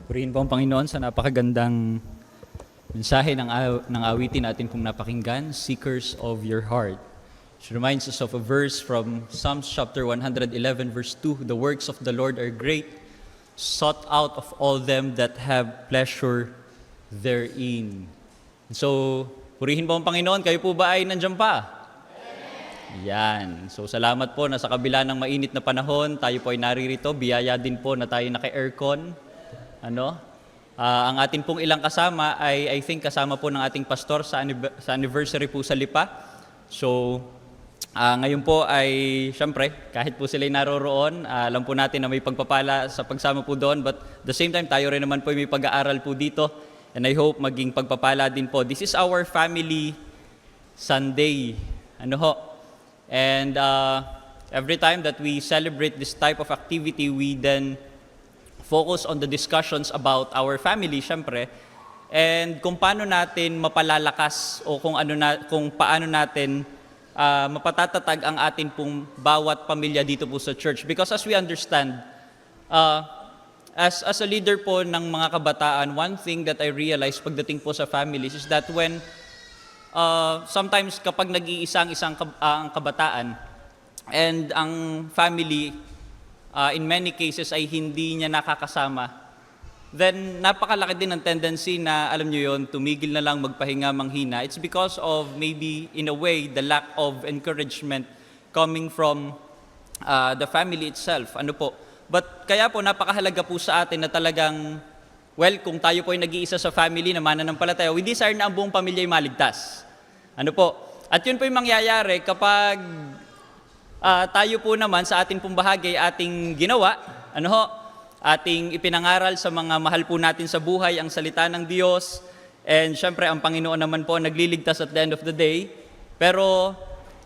Purihin po ang Panginoon sa napakagandang mensahe ng awitin natin pong napakinggan, Seekers of Your Heart. It reminds us of a verse from Psalms chapter 111 verse 2, "The works of the Lord are great, sought out of all them that have pleasure therein." So, purihin po ang Panginoon. Kayo po ba ay nandiyan pa? Yan. So, salamat po na sa kabila ng mainit na panahon, tayo po ay naririto. Biyaya din po na tayo naka-aircon. Ang atin pong ilang kasama ay, I think, kasama po ng ating pastor sa anniversary po sa Lipa. So, ngayon po ay, syempre, kahit po sila'y naroroon, alam po natin na may pagpapala sa pagsama po doon, but the same time, tayo rin naman po may pag-aaral po dito, and I hope maging pagpapala din po. This is our family Sunday. And every time that we celebrate this type of activity, we then focus on the discussions about our family, syempre, and kung paano natin mapalalakas o kung paano natin mapatatatag ang atin pong bawat pamilya dito po sa church. Because as we understand, as a leader po ng mga kabataan, one thing that I realized pagdating po sa families is that when sometimes kapag nag-iisang ang kabataan and ang family in many cases ay hindi niya nakakasama, then napakalaki din ng tendency na, alam nyo yon, tumigil na lang, magpahinga, manghina. It's because of maybe, in a way, the lack of encouragement coming from the family itself. But kaya po, napakahalaga po sa atin na talagang, well, kung tayo po ay nag-iisa sa family na mananampalataya, we desire na ang buong pamilya ay maligtas. At yun po yung mangyayari kapag tayo po naman sa ating pong bahagi ating ginawa, ating ipinangaral sa mga mahal po natin sa buhay ang salita ng Diyos, and syempre ang Panginoon naman po nagliligtas at the end of the day. Pero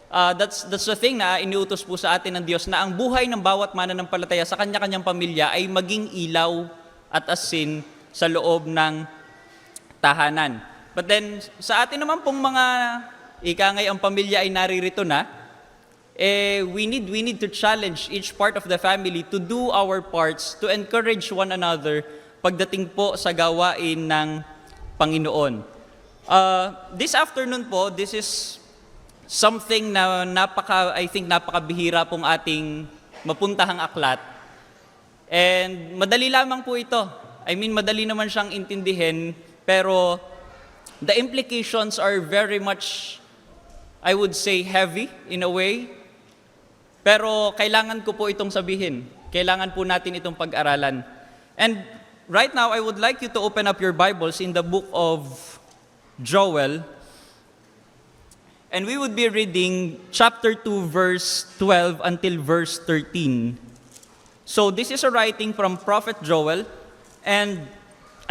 that's the thing na iniutos po sa atin ng Diyos, na ang buhay ng bawat mananampalataya sa kanya-kanyang pamilya ay maging ilaw at asin sa loob ng tahanan. But then sa atin naman pong mga ikangay ang pamilya ay naririto na, we need to challenge each part of the family to do our parts to encourage one another pagdating po sa gawain ng Panginoon. This afternoon po, this is something na I think napakabihira pong ating mapuntahang aklat. And madali lamang po ito. Madali naman siyang intindihin, pero the implications are very much, I would say, heavy in a way. Pero kailangan ko po itong sabihin. Kailangan po natin itong pag-aralan. And right now, I would like you to open up your Bibles in the book of Joel. And we would be reading chapter 2, verse 12 until verse 13. So this is a writing from Prophet Joel. And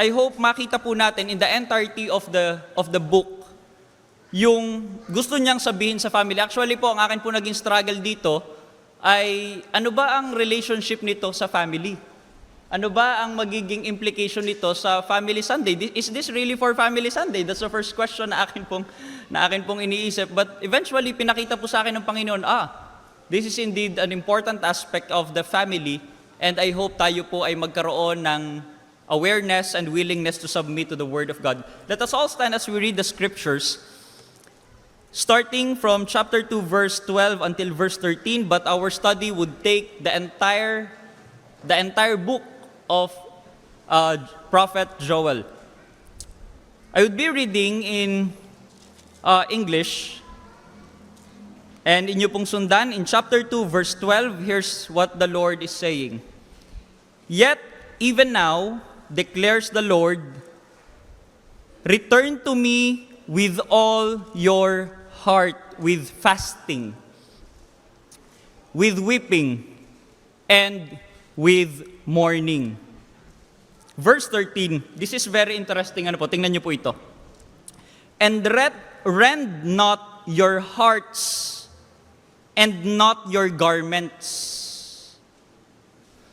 I hope makita po natin in the entirety of the book yung gusto niyang sabihin sa family. Actually po, ang akin po naging struggle dito ay, ano ba ang relationship nito sa family? Ano ba ang magiging implication nito sa Family Sunday? Is this really for Family Sunday? That's the first question na akin pong iniisip. But eventually, pinakita po sa akin ng Panginoon, this is indeed an important aspect of the family, and I hope tayo po ay magkaroon ng awareness and willingness to submit to the Word of God. Let us all stand as we read the Scriptures, starting from chapter 2, verse 12 until verse 13, but our study would take the entire book of Prophet Joel. I would be reading in English, and inyo pong sundan in chapter 2, verse 12, here's what the Lord is saying. "Yet, even now, declares the Lord, return to me with all your heart, with fasting, with weeping, and with mourning." Verse 13, this is very interesting. Tingnan niyo po ito. "And rend not your hearts, and not your garments."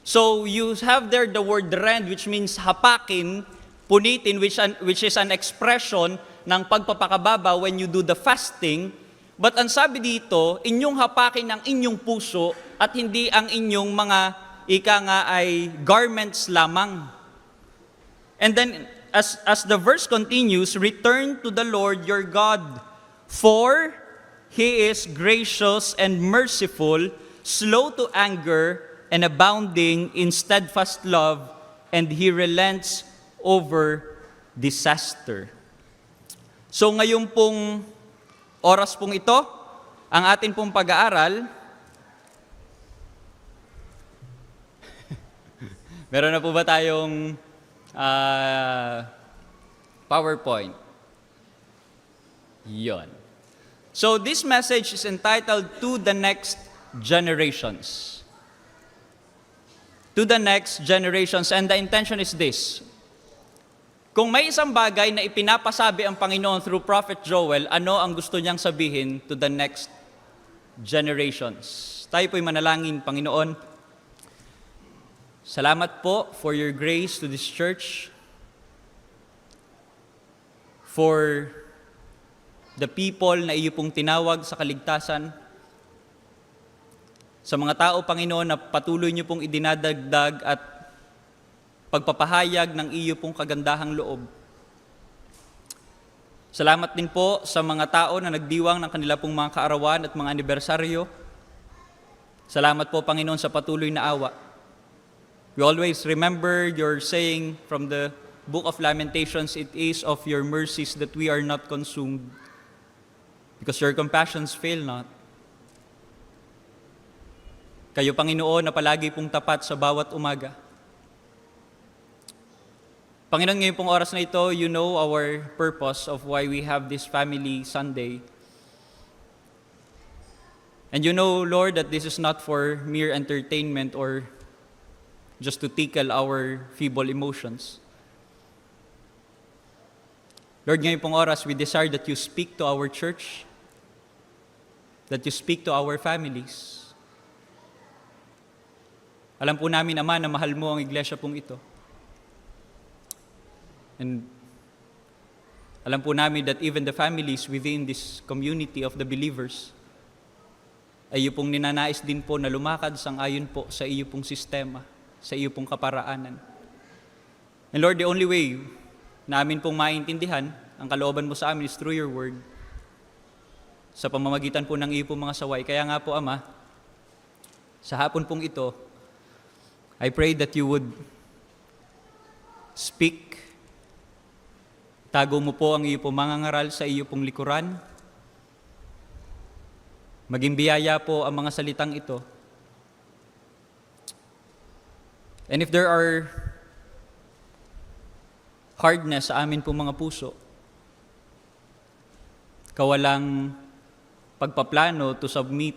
So you have there the word rend, which means hapakin, punitin, which is an expression ng pagpapakababa when you do the fasting. But ang sabi dito, inyong hapakin ang inyong puso at hindi ang inyong mga ika nga ay garments lamang. And then, as the verse continues, return to the Lord your God, for He is gracious and merciful, slow to anger, and abounding in steadfast love, and He relents over disaster. So ngayon pong oras pong ito, ang atin pong pag-aaral, meron na po ba tayong PowerPoint? Yon. So this message is entitled To the Next Generations. To the next generations. And the intention is this. Kung may isang bagay na ipinapasabi ang Panginoon through Prophet Joel, ano ang gusto niyang sabihin to the next generations? Tayo po'y manalangin, Panginoon. Salamat po for your grace to this church, for the people na iyo pong tinawag sa kaligtasan, sa mga tao, Panginoon, na patuloy niyo pong idinadagdag at pagpapahayag ng iyo pong kagandahang loob. Salamat din po sa mga tao na nagdiwang ng kanila pong mga kaarawan at mga anibersaryo. Salamat po, Panginoon, sa patuloy na awa. We always remember your saying from the book of Lamentations, it is of your mercies that we are not consumed, because your compassions fail not. Kayo, Panginoon, na palagi pong tapat sa bawat umaga. Panginoon, ngayon pong oras na ito, you know our purpose of why we have this Family Sunday. And you know, Lord, that this is not for mere entertainment or just to tickle our feeble emotions. Lord, ngayon pong oras, we desire that you speak to our church, that you speak to our families. Alam po namin, Ama, na mahal mo ang iglesia pong ito. And alam po namin that even the families within this community of the believers ay iyo pong ninanais din po na lumakad sang-ayon po sa iyo pong sistema, sa iyo pong kaparaanan. And Lord, the only way na amin pong maintindihan ang kalooban mo sa amin is through your word, sa pamamagitan po ng iyo pong mga saway. Kaya nga po, Ama, sa hapon pong ito, I pray that you would speak. Tago mo po ang iyo pong mangangaral sa iyo pong likuran. Maging biyaya po ang mga salitang ito. And if there are hardness sa amin pong mga puso, kawalang pagpaplano to submit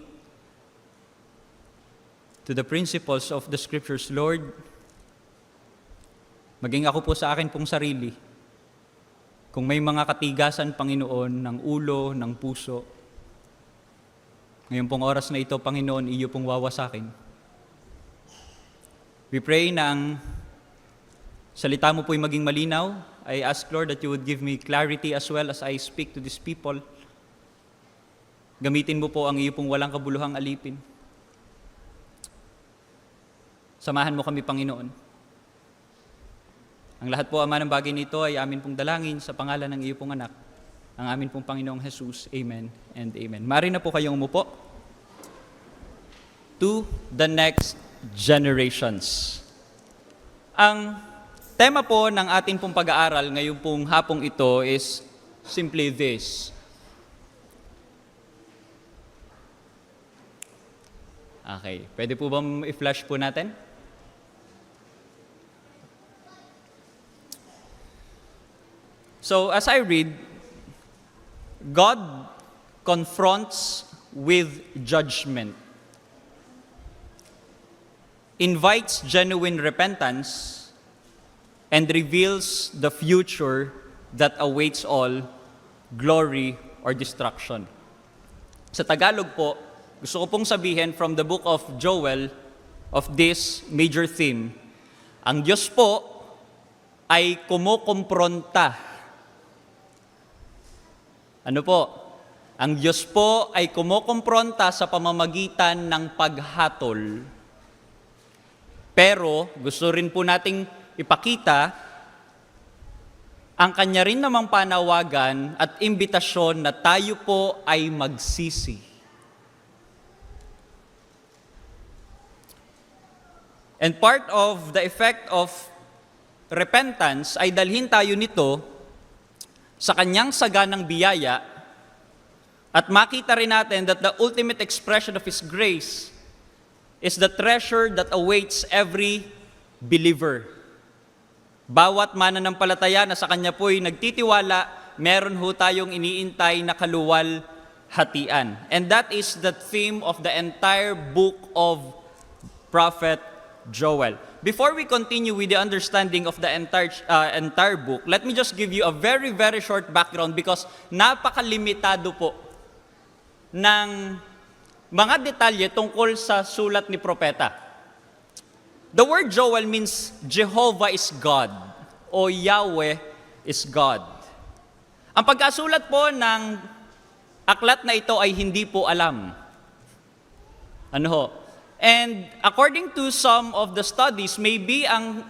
to the principles of the Scriptures, Lord, maging ako po sa akin pong sarili. Kung may mga katigasan, Panginoon, ng ulo, ng puso, ngayon pong oras na ito, Panginoon, iyo pong wawasakin. We pray na ang salita mo po'y maging malinaw. I ask, Lord, that you would give me clarity as well as I speak to these people. Gamitin mo po ang iyo pong walang kabuluhang alipin. Samahan mo kami, Panginoon. Ang lahat po, Ama, ng bagay nito ay amin pong dalangin sa pangalan ng iyo pong anak, ang amin pong Panginoong Jesus. Amen and amen. Mari na po kayong umupo. To the next generations. Ang tema po ng ating pong pag-aaral ngayong pong hapong ito is simply this. Okay, pwede po bang i-flash po natin? So, as I read, God confronts with judgment, invites genuine repentance, and reveals the future that awaits all, glory or destruction. Sa Tagalog po, gusto ko pong sabihin from the book of Joel of this major theme, ang Diyos po ay kumukumpronta. Ano po? Ang Diyos po ay kumukumpronta sa pamamagitan ng paghatol. Pero gusto rin po nating ipakita ang kanya rin namang panawagan at imbitasyon na tayo po ay magsisi. And part of the effect of repentance ay dalhin tayo nito sa kanyang saganang biyaya at makita rin natin that the ultimate expression of His grace is the treasure that awaits every believer. Bawat mananampalataya na sa Kanya po'y nagtitiwala, meron ho tayong iniintay na kaluwalhatian. And that is the theme of the entire book of Prophet Joel. Before we continue with the understanding of the entire book, let me just give you a very, very short background because napakalimitado po ng mga detalye tungkol sa sulat ni Propeta. The word Joel means Jehovah is God o Yahweh is God. Ang pagkasulat po ng aklat na ito ay hindi po alam. Ano ho? And according to some of the studies, maybe ang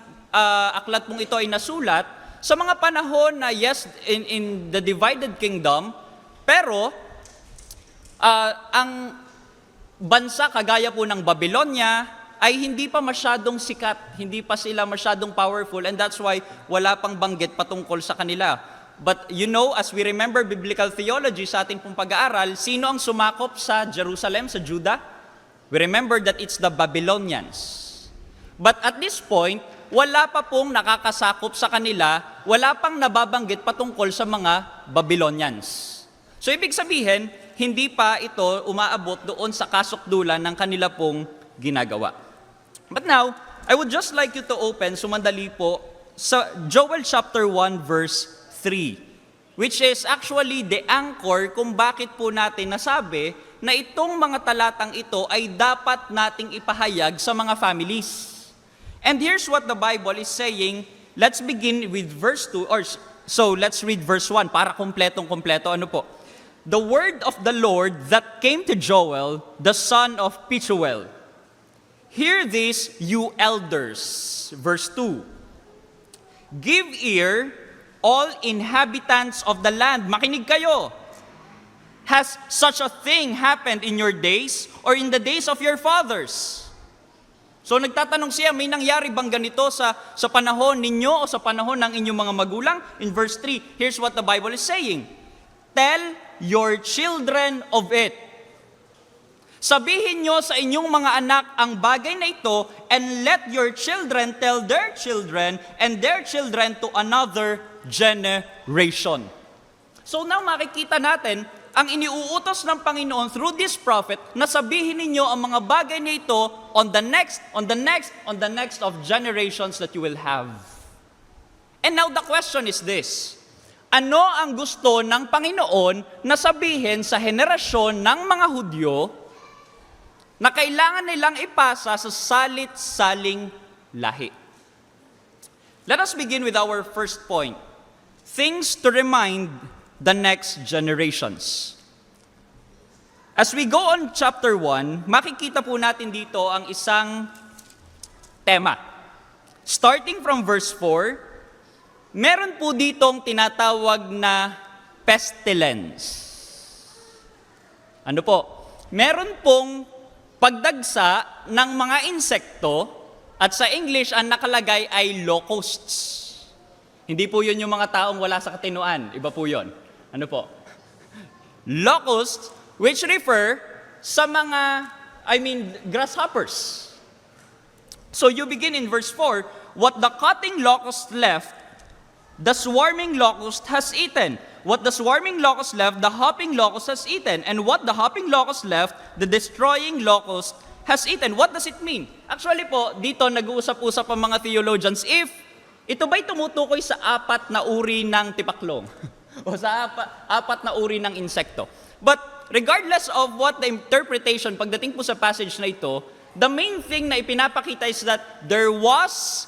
aklat pong ito ay nasulat sa mga panahon na yes, in the divided kingdom, pero ang bansa kagaya po ng Babylonia ay hindi pa masyadong sikat, hindi pa sila masyadong powerful, and that's why wala pang banggit patungkol sa kanila. But you know, as we remember biblical theology sa ating pong pag-aaral, sino ang sumakop sa Jerusalem, sa Judah? We remember that it's the Babylonians. But at this point, wala pa pong nakakasakop sa kanila, wala pang nababanggit patungkol sa mga Babylonians. So ibig sabihin, hindi pa ito umaabot doon sa kasukdulan ng kanila pong ginagawa. But now, I would just like you to open, sumandali po, sa Joel chapter 1 verse 3, which is actually the anchor kung bakit po natin nasabi na itong mga talatang ito ay dapat nating ipahayag sa mga families. And here's what the Bible is saying. Let's begin with verse 2, so let's read verse 1 para kompletong-kompleto. Ano po? The word of the Lord that came to Joel, the son of Pethuel. Hear this, you elders. Verse 2. Give ear, all inhabitants of the land. Makinig kayo. Has such a thing happened in your days or in the days of your fathers? So nagtatanong siya, may nangyari bang ganito sa panahon ninyo o sa panahon ng inyong mga magulang? In verse 3, here's what the Bible is saying. Tell your children of it. Sabihin nyo sa inyong mga anak ang bagay na ito, and let your children tell their children and their children to another generation. So now makikita natin, ang iniuutos ng Panginoon through this prophet na sabihin ninyo ang mga bagay na ito on the next of generations that you will have. And now the question is this. Ano ang gusto ng Panginoon na sabihin sa henerasyon ng mga Hudyo na kailangan nilang ipasa sa salit-saling lahi? Let us begin with our first point. Things to remind the next generations. As we go on chapter 1, makikita po natin dito ang isang tema. Starting from verse 4, meron po ditong tinatawag na pestilence. Ano po? Meron pong pagdagsa ng mga insekto, at sa English ang nakalagay ay locusts. Hindi po yun yung mga taong wala sa katinuan. Iba po yun. Ano po? Locusts, which refer sa mga, grasshoppers. So you begin in verse 4, what the cutting locust left, the swarming locust has eaten. What the swarming locust left, the hopping locust has eaten. And what the hopping locust left, the destroying locust has eaten. What does it mean? Actually po, dito nag-uusap-usap ang mga theologians if ito ba'y tumutukoy sa 4 na uri ng tipaklong o sa 4 na uri ng insekto. But regardless of what the interpretation, pagdating po sa passage na ito, the main thing na ipinapakita is that there was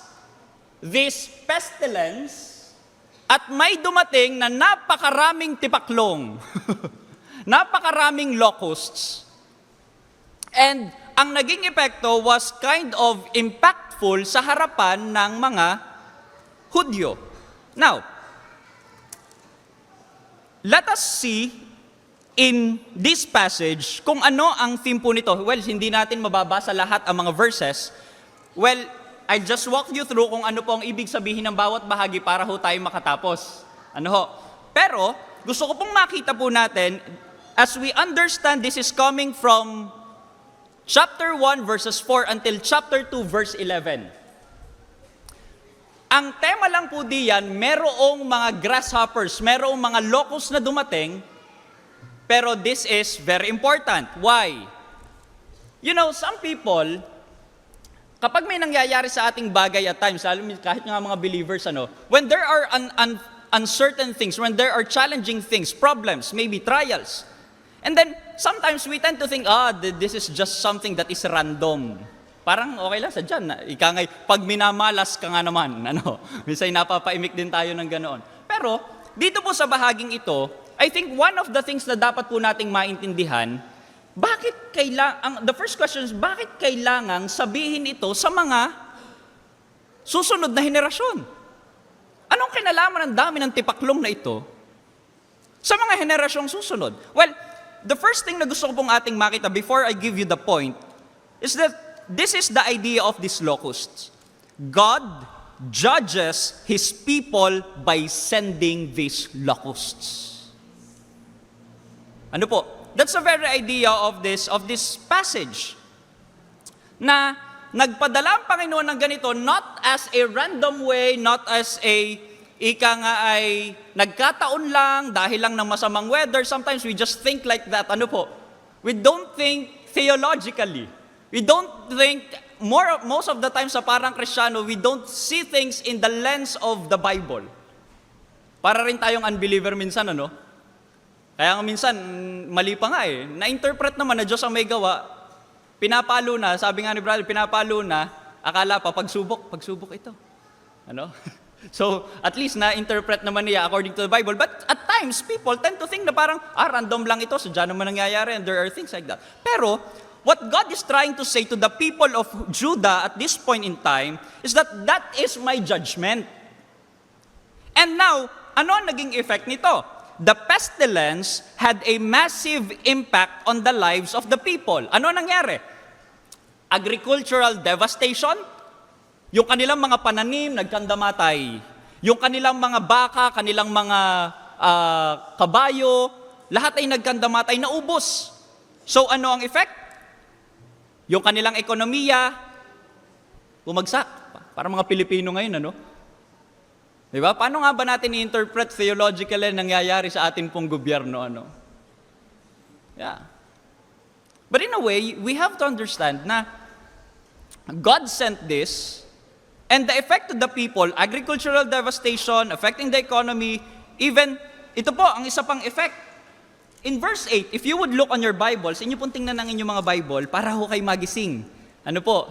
this pestilence at may dumating na napakaraming tipaklong, napakaraming locusts. And ang naging epekto was kind of impactful sa harapan ng mga Hudyo. Now, let us see in this passage kung ano ang theme po nito. Well, hindi natin mababasa lahat ang mga verses. Well, I'll just walk you through kung ano po ang ibig sabihin ng bawat bahagi para ho tayo makatapos. Ano ho? Pero, gusto ko pong makita po natin, as we understand this is coming from chapter 1 verses 4 until chapter 2 verse 11. Ang tema lang po diyan, merong mga grasshoppers, merong mga locusts na dumating, pero this is very important. Why? You know, some people, kapag may nangyayari sa ating bagay at times, kahit nga mga believers, when there are uncertain things, when there are challenging things, problems, maybe trials, and then sometimes we tend to think, this is just something that is random. Parang okay lang sa dyan. Ika ngay, pag minamalas ka nga naman, minsan napapaimik din tayo ng ganoon. Pero, dito po sa bahaging ito, I think one of the things na dapat po nating maintindihan, the first question is, bakit kailangang sabihin ito sa mga susunod na henerasyon? Anong kinalaman ng dami ng tipaklong na ito sa mga henerasyong susunod? Well, the first thing na gusto ko pong ating makita before I give you the point is that this is the idea of these locusts. God judges His people by sending these locusts. Ano po? That's the very idea of this passage. Na nagpadala ang Panginoon ng ganito not as a random way, not as a ay nagkataon lang dahil lang ng masamang weather. Sometimes we just think like that. Ano po? We don't think theologically. We don't think, most of the time sa parang Kristiyano, we don't see things in the lens of the Bible. Para rin tayong unbeliever minsan, Kaya nga minsan, mali pa nga Na-interpret naman na Diyos ang may gawa, pinapalo na, sabi nga ni brother, pinapalo na, akala pa, pagsubok ito. So, at least na-interpret naman niya according to the Bible. But at times, people tend to think na parang, random lang ito, sadya naman nangyayari, and there are things like that. Pero, what God is trying to say to the people of Judah at this point in time is that is my judgment. And now, ano ang naging effect nito? The pestilence had a massive impact on the lives of the people. Ano nangyari? Agricultural devastation, yung kanilang mga pananim nagkandamatay, yung kanilang mga baka, kanilang mga kabayo, lahat ay nagkandamatay, naubos. So ano ang effect? Yung kanilang ekonomiya, bumagsak. Para mga Pilipino ngayon, Diba? Paano nga ba natin i-interpret theologically nangyayari sa atin pong gobyerno, Yeah. But in a way, we have to understand na God sent this, and the effect to the people, agricultural devastation, affecting the economy, even, ito po, ang isa pang effect. In verse 8, if you would look on your Bibles, inyo pong tingnan ang inyong mga Bible para ho kayo magising. Ano po?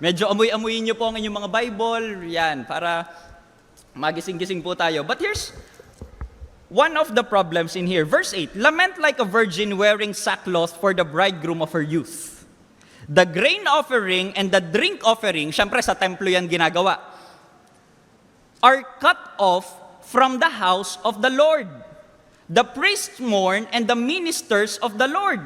Medyo amoy-amoyin nyo po ang inyong mga Bible, yan, para magising-gising po tayo. But here's one of the problems in here. Verse 8, lament like a virgin wearing sackcloth for the bridegroom of her youth. The grain offering and the drink offering, syempre sa templo yan ginagawa, are cut off from the house of the Lord. The priests mourn and the ministers of the Lord.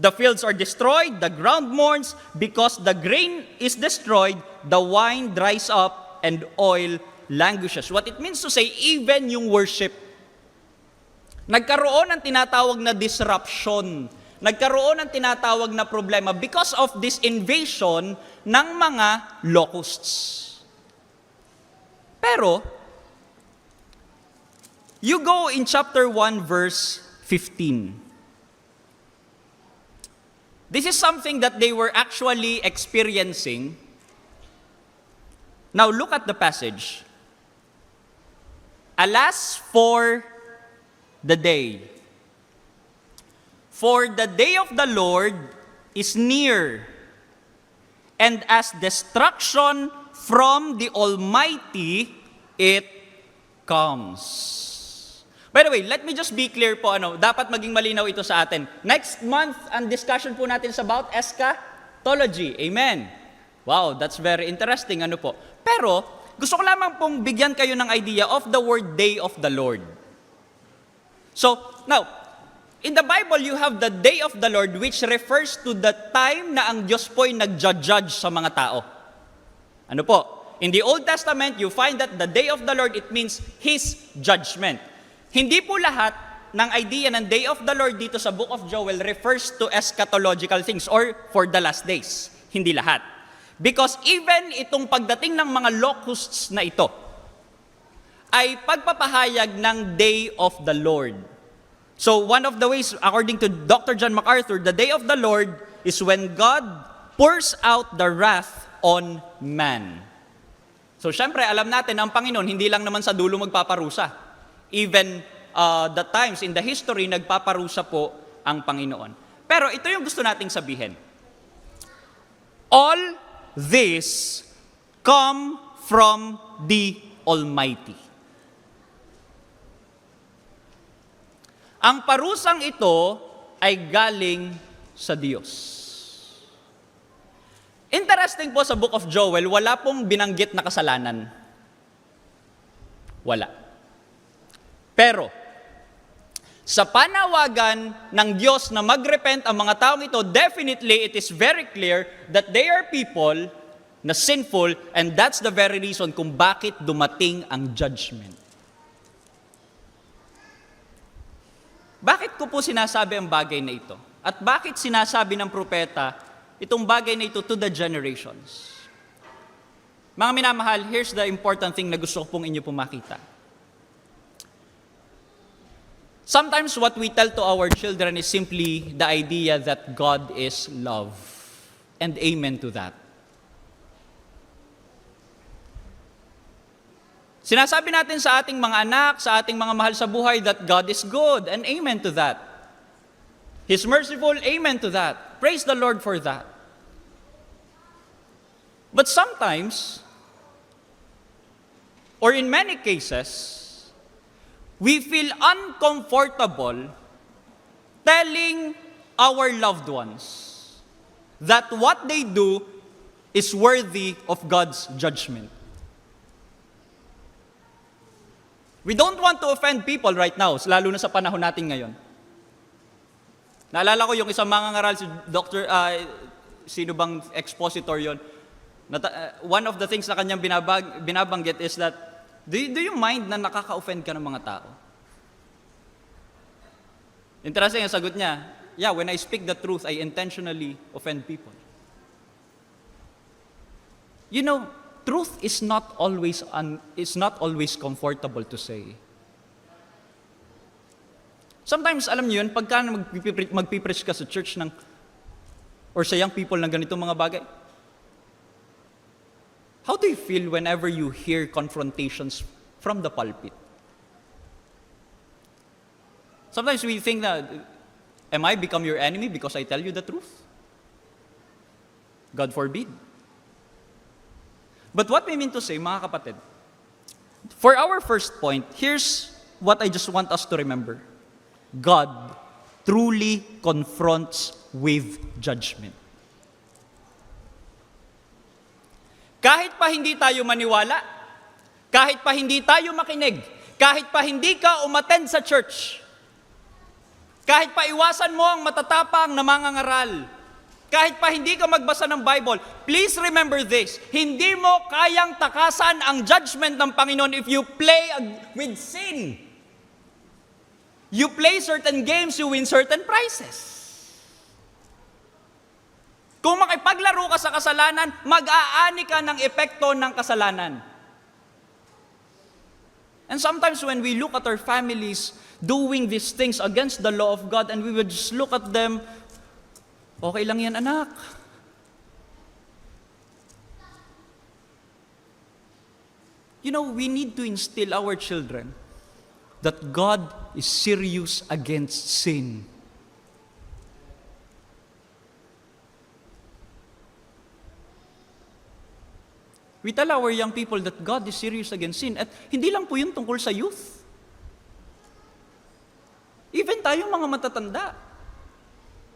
The fields are destroyed, the ground mourns, because the grain is destroyed, the wine dries up, and oil languishes. What it means to say, even yung worship, nagkaroon ng tinatawag na disruption, nagkaroon ng tinatawag na problema because of this invasion ng mga locusts. Pero, you go in chapter 1, verse 15. This is something that they were actually experiencing. Now, look at the passage. Alas for the day. For the day of the Lord is near, and as destruction from the Almighty, it comes. By the way, let me just be clear po, dapat maging malinaw ito sa atin. Next month, ang discussion po natin is about eschatology. Amen. Wow, that's very interesting, po. Pero, gusto ko lamang pong bigyan kayo ng idea of the word day of the Lord. So, now, in the Bible, you have the day of the Lord, which refers to the time na ang Diyos po'y nag-judge sa mga tao. Ano po? In the Old Testament, you find that the day of the Lord, it means His judgment. Hindi po lahat ng idea ng day of the Lord dito sa Book of Joel refers to eschatological things or for the last days. Hindi lahat. Because even itong pagdating ng mga locusts na ito, ay pagpapahayag ng day of the Lord. So one of the ways, according to Dr. John MacArthur, the day of the Lord is when God pours out the wrath on man. So syempre, alam natin, ang Panginoon, hindi lang naman sa dulo magpaparusa. Even the times in the history, nagpaparusa po ang Panginoon. Pero ito yung gusto nating sabihin. All this come from the Almighty. Ang parusang ito ay galing sa Diyos. Interesting po sa Book of Joel, wala pong binanggit na kasalanan. Wala. Pero, sa panawagan ng Diyos na magrepent ang mga taong ito, definitely it is very clear that they are people na sinful, and that's the very reason kung bakit dumating ang judgment. Bakit ko po sinasabi ang bagay na ito? At bakit sinasabi ng propeta itong bagay na ito to the generations? Mga minamahal, here's the important thing na gusto ko pong inyo pong makita. Sometimes what we tell to our children is simply the idea that God is love. And amen to that. Sinasabi natin sa ating mga anak, sa ating mga mahal sa buhay that God is good. And amen to that. He's merciful, amen to that. Praise the Lord for that. But sometimes, or in many cases, we feel uncomfortable telling our loved ones that what they do is worthy of God's judgment. We don't want to offend people right now, lalo na sa panahon natin ngayon. Naalala ko yung isang mangangaral, si Dr. Sino bang expositor yon? One of the things na kanyang binabanggit is that, do you mind na nakaka-offend ka ng mga tao? Interesting ang sagot niya, yeah, when I speak the truth, I intentionally offend people. You know, truth is not always comfortable to say. Sometimes, alam niyo yun, pagka magpipreach ka sa church or sa young people ng ganitong mga bagay, how do you feel whenever you hear confrontations from the pulpit? Sometimes we think that, am I become your enemy because I tell you the truth? God forbid. But what we mean to say, mga kapatid, for our first point, here's what I just want us to remember. God truly confronts with judgment. Kahit pa hindi tayo maniwala, kahit pa hindi tayo makinig, kahit pa hindi ka umattend sa church, kahit pa iwasan mo ang matatapang na mangangaral, kahit pa hindi ka magbasa ng Bible, please remember this, hindi mo kayang takasan ang judgment ng Panginoon if you play with sin. You play certain games, you win certain prizes. Kung makipaglaro ka sa kasalanan, mag-aani ka ng epekto ng kasalanan. And sometimes when we look at our families doing these things against the law of God, and we would just look at them, okay lang yan, anak. You know, we need to instill our children that God is serious against sin. We tell our young people that God is serious against sin. At hindi lang po yun tungkol sa youth. Even tayong mga matatanda.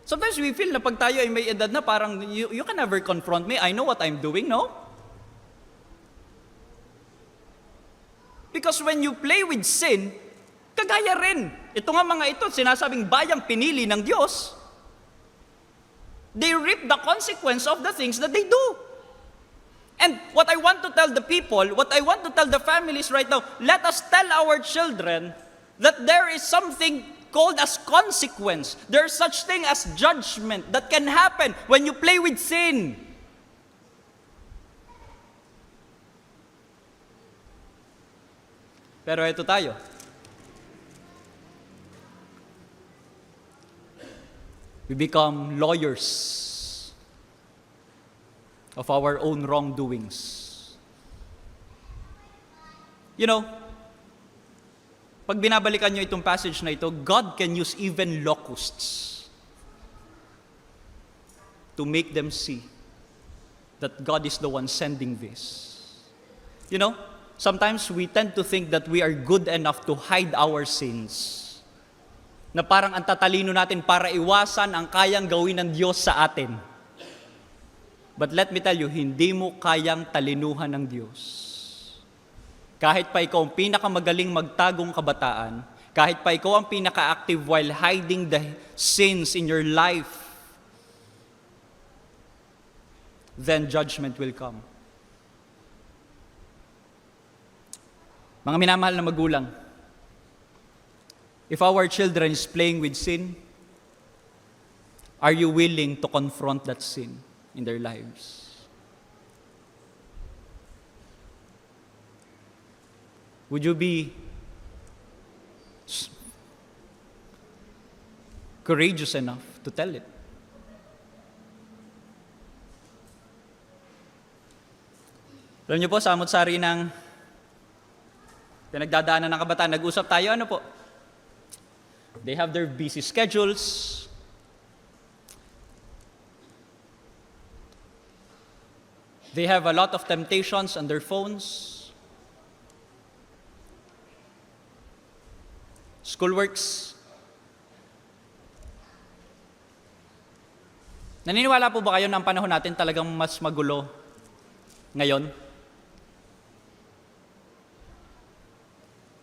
Sometimes we feel na pag tayo ay may edad na, parang you can never confront me. I know what I'm doing, no? Because when you play with sin, kagaya rin ito nga mga ito, sinasabing bayang pinili ng Diyos, they reap the consequence of the things that they do. And what I want to tell the people, what I want to tell the families right now, let us tell our children that there is something called as consequence. There's such thing as judgment that can happen when you play with sin. Pero ito tayo. We become lawyers of our own wrongdoings. You know, pag binabalikan nyo itong passage na ito, God can use even locusts to make them see that God is the one sending this. You know, sometimes we tend to think that we are good enough to hide our sins. Na parang ang tatalino natin para iwasan ang kayang gawin ng Diyos sa atin. But let me tell you, hindi mo kayang talinuhan ng Diyos. Kahit pa ikaw ang pinakamagaling magtagong kabataan, kahit pa ikaw ang pinaka-active while hiding the sins in your life, then judgment will come. Mga minamahal na magulang, if our children is playing with sin, are you willing to confront that sin in their lives? Would you be courageous enough to tell it? Alam niyo po, sa amot-sari ng pinagdadaanan ng kabataan, nag-usap tayo, ano po? They have their busy schedules. They have a lot of temptations on their phones. Schoolworks. Naniniwala po ba kayo na ang panahon natin talagang mas magulo ngayon?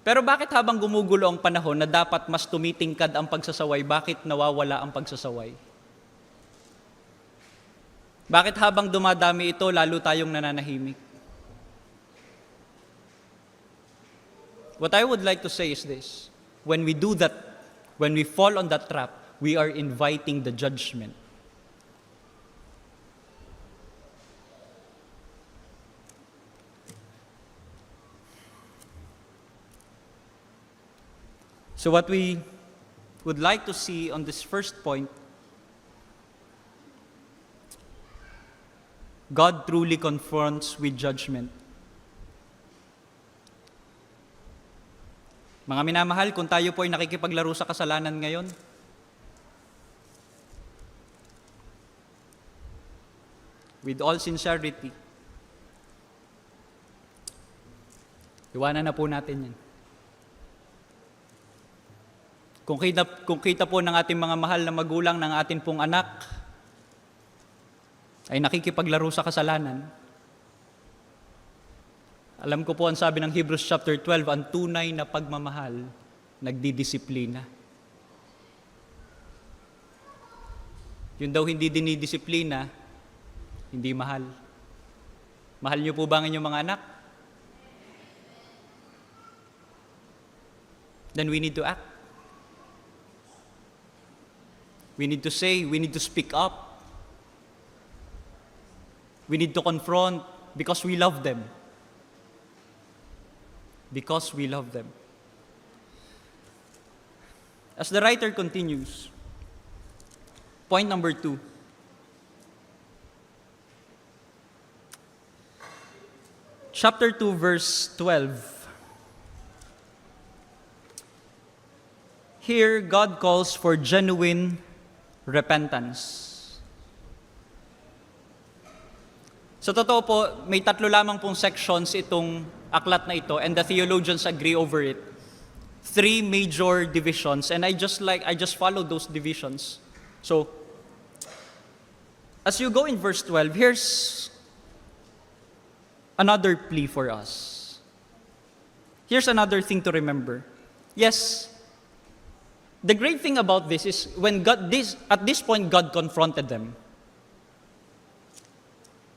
Pero bakit habang gumugulo ang panahon na dapat mas tumitingkad ang pagsasaway, bakit nawawala ang pagsasaway? Bakit habang dumadami ito, lalo tayong nananahimik? What I would like to say is this: when we do that, when we fall on that trap, we are inviting the judgment. So what we would like to see on this first point, God truly confronts with judgment. Mga minamahal, kung tayo po ay nakikipaglaro sa kasalanan ngayon, with all sincerity, iwanan na po natin yan. Kung kita po ng ating mga mahal na magulang, ng ating pong anak, ay nakikipaglaro sa kasalanan, alam ko po ang sabi ng Hebrews chapter 12, ang tunay na pagmamahal, nagdidisiplina. Yun daw hindi dinidisiplina, hindi mahal. Mahal niyo po ba ang inyong mga anak? Then we need to act. We need to say, we need to speak up. We need to confront because we love them. Because we love them. As the writer continues, point number 2. Chapter 2, verse 12. Here, God calls for genuine repentance. Sa totoo po, may 3 lamang pong sections itong aklat na ito, and the theologians agree over it. 3 major divisions, and I just follow those divisions. So, as you go in verse 12, here's another plea for us. Here's another thing to remember. Yes, The great thing about this is when at this point, God confronted them.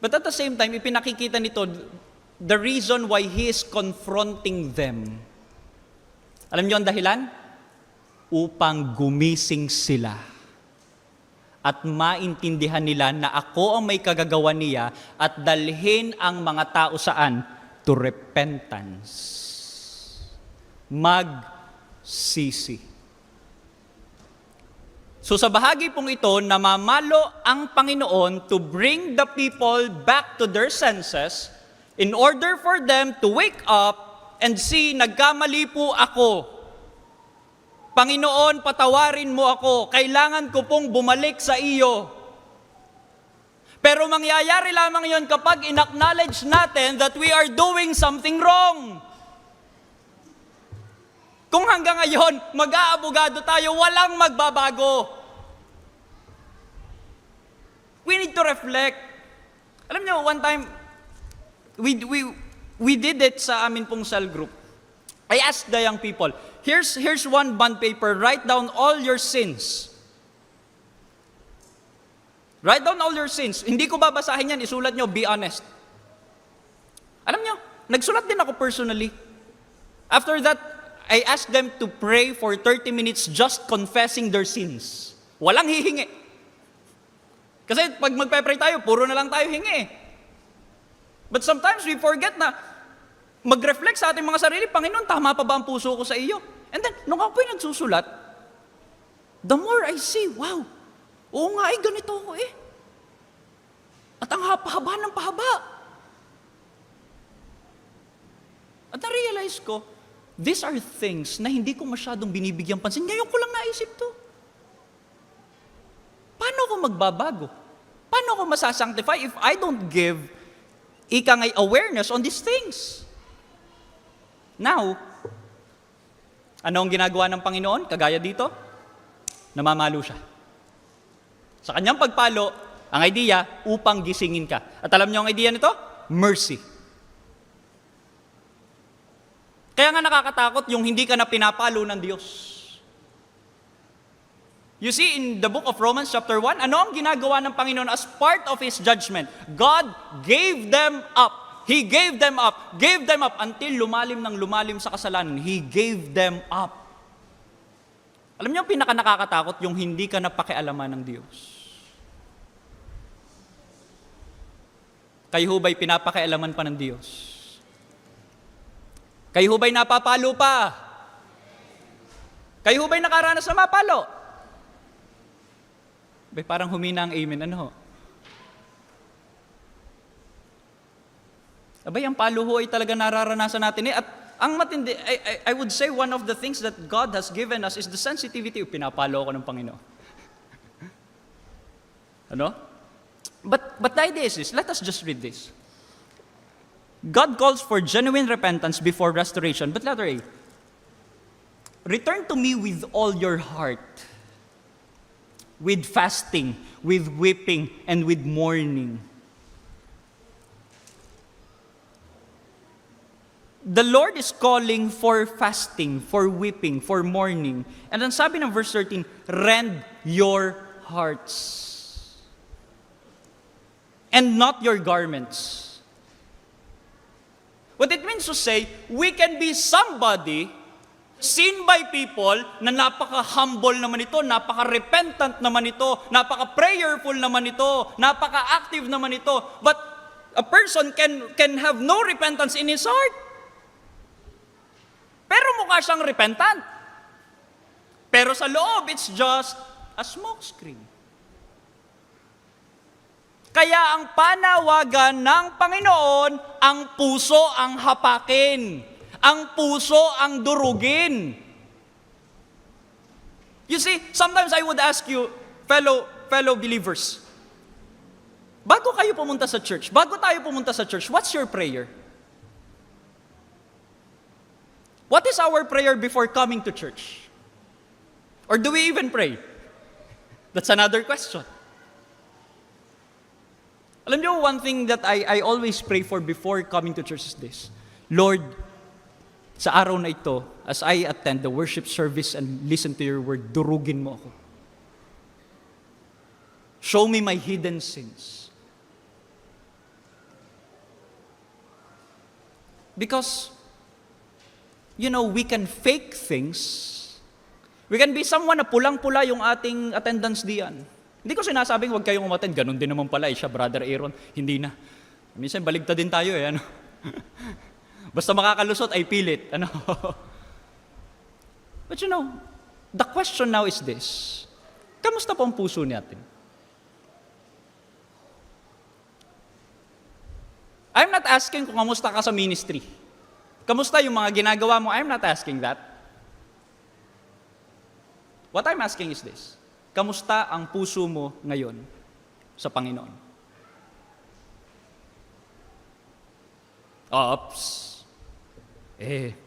But at the same time, ipinakikita nito the reason why He is confronting them. Alam niyo ang dahilan? Upang gumising sila at maintindihan nila na ako ang may kagagawa niya at dalhin ang mga tao saan? To repentance. Magsisi. So sa bahagi pong ito, namamalo ang Panginoon to bring the people back to their senses in order for them to wake up and see, nagkamali po ako. Panginoon, patawarin mo ako. Kailangan ko pong bumalik sa iyo. Pero mangyayari lamang yon kapag in-acknowledge natin that we are doing something wrong. Kung hanggang ngayon, mag-aabogado tayo, walang magbabago. We need to reflect. Alam niyo, one time, we did it sa amin pong cell group. I asked the young people, here's one bond paper, write down all your sins. Write down all your sins. Hindi ko babasahin yan, isulat nyo, be honest. Alam niyo, nagsulat din ako personally. After that, I asked them to pray for 30 minutes just confessing their sins. Walang hihingi. Kasi pag magpe-pray tayo, puro na lang tayo hingi. But sometimes we forget na mag-reflect sa ating mga sarili, Panginoon, tama pa ba ang puso ko sa iyo? And then, nung ako po'y nagsusulat, the more I see, wow, oo nga ganito ako eh. At ang haba ng pahaba. At na-realize ko, these are things na hindi ko masyadong binibigyang pansin. Ngayon ko lang naisip to. Paano ako magbabago? Paano ako masasanctify if I don't give ikangay awareness on these things? Now, ano ang ginagawa ng Panginoon? Kagaya dito, namamalo siya. Sa kanyang pagpalo, ang idea, upang gisingin ka. At alam niyo ang idea nito? Mercy. Kaya nga nakakatakot yung hindi ka na pinapalo ng Diyos. You see, in the book of Romans chapter 1, ano ang ginagawa ng Panginoon as part of His judgment? God gave them up. He gave them up. Gave them up until lumalim ng lumalim sa kasalanan. He gave them up. Alam niyo, pinaka nakakatakot yung hindi ka napakialaman ng Diyos. Kayo ba'y pinapakialaman pa ng Diyos? Kayo ba'y napapalo pa? Kayo ba'y nakaranas na mapalo? Bay, parang humina ang amen. Ano ho? Abay, ang palo ho ay talaga nararanasan natin eh. At ang matindi, I would say one of the things that God has given us is the sensitivity. Pinapalo ako ng Panginoon. Ano? But the idea is this. Let us just read this. God calls for genuine repentance before restoration. But letter A, return to me with all your heart, with fasting, with weeping, and with mourning. The Lord is calling for fasting, for weeping, for mourning. And then sabi ng verse 13, rend your hearts, and not your garments. What it means to say, we can be somebody seen by people na napaka-humble naman ito, napaka-repentant naman ito, napaka-prayerful naman ito, napaka-active naman ito. But a person can have no repentance in his heart. Pero mukha siyang repentant. Pero sa loob, it's just a smokescreen. Kaya ang panawagan ng Panginoon, ang puso ang hapakin. Ang puso ang durugin. You see, sometimes I would ask you, fellow believers, bago kayo pumunta sa church, bago tayo pumunta sa church, what's your prayer? What is our prayer before coming to church? Or do we even pray? That's another question. Alam niyo, one thing that I always pray for before coming to church is this: Lord, sa araw na ito, as I attend the worship service and listen to your word, durugin mo ako. Show me my hidden sins. Because, we can fake things. We can be someone na pulang-pula yung ating attendance diyan. Hindi ko sinasabing huwag kayong umattend. Ganun din naman pala siya, Brother Aaron. Hindi na. Minsan baligtad din tayo ano. Basta makakalusot ay pilit. Ano? But the question now is this. Kamusta po ang puso natin? I'm not asking kung kamusta ka sa ministry. Kamusta yung mga ginagawa mo? I'm not asking that. What I'm asking is this. Kamusta ang puso mo ngayon sa Panginoon? Ops.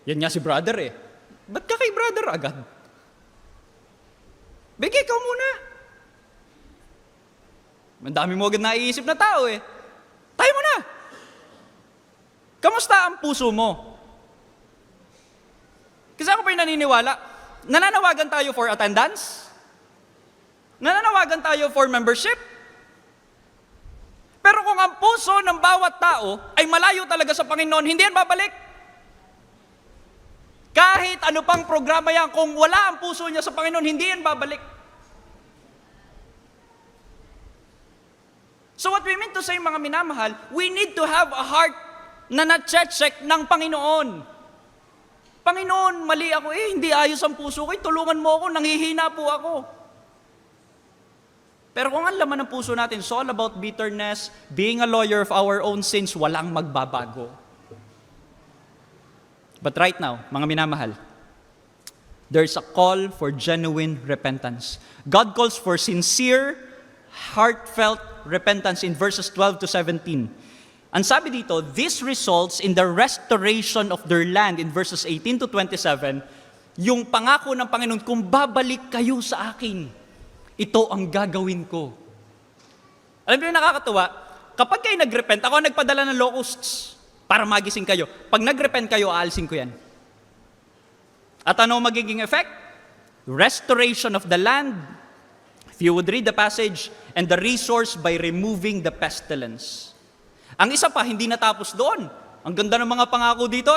Yan nga si brother Ba't ka kay brother agad? Bigay ikaw muna. Ang dami mo agad naiisip na tao Tayo muna. Kamusta ang puso mo? Kasi ako pa yung naniniwala, nananawagan tayo for attendance? Nananawagan tayo for membership? Pero kung ang puso ng bawat tao ay malayo talaga sa Panginoon, hindi yan babalik. Kahit ano pang programa yan, kung wala ang puso niya sa Panginoon, hindi yan babalik. So what we mean to say, mga minamahal, we need to have a heart na na-check ng Panginoon. Panginoon, mali ako hindi ayos ang puso ko, tulungan mo ako, nanghihina po ako. Pero kung ang laman ng puso natin, it's all about bitterness, being a lawyer of our own sins, walang magbabago. But right now, mga minamahal, there's a call for genuine repentance. God calls for sincere, heartfelt repentance in verses 12 to 17. Ang sabi dito, this results in the restoration of their land in verses 18 to 27. Yung pangako ng Panginoon, kung babalik kayo sa akin, ito ang gagawin ko. Alam niyo yung nakakatuwa, kapag kayo nagrepent, ako ang nagpadala ng locusts para magising kayo. Pag nagrepent kayo, aalisin ko yan. At ano magiging effect? Restoration of the land. If you would read the passage, and the resource by removing the pestilence. Ang isa pa, hindi natapos doon. Ang ganda ng mga pangako dito,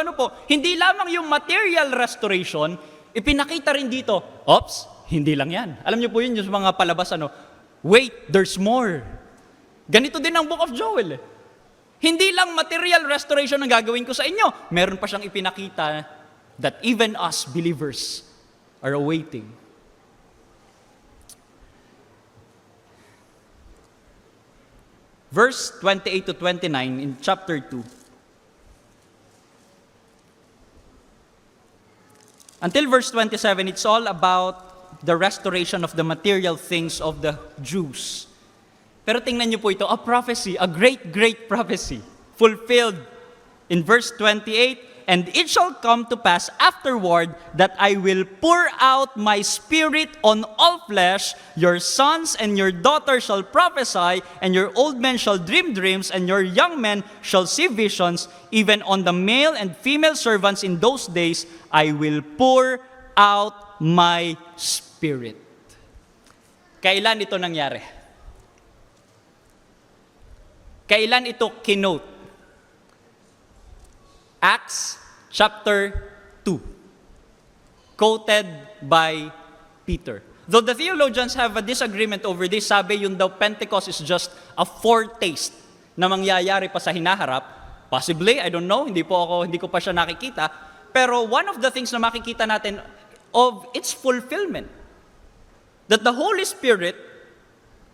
hindi lamang yung material restoration, ipinakita rin dito, hindi lang yan. Alam niyo po yun, yung mga palabas, wait, there's more. Ganito din ang Book of Joel. Hindi lang material restoration ang gagawin ko sa inyo. Meron pa siyang ipinakita that even us believers are awaiting. Verse 28 to 29 in chapter 2. Until verse 27, it's all about the restoration of the material things of the Jews. Pero tingnan niyo po ito, a prophecy, a great, great prophecy, fulfilled in verse 28, and it shall come to pass afterward that I will pour out my spirit on all flesh. Your sons and your daughters shall prophesy, and your old men shall dream dreams, and your young men shall see visions. Even on the male and female servants in those days, I will pour out my spirit. Kailan ito nangyari? Kailan ito kinote? Acts chapter 2, quoted by Peter. Though the theologians have a disagreement over this, sabi yung daw Pentecost is just a foretaste na mangyayari pa sa hinaharap. Possibly, I don't know, hindi ko pa siya nakikita. Pero one of the things na makikita natin of its fulfillment, that the Holy Spirit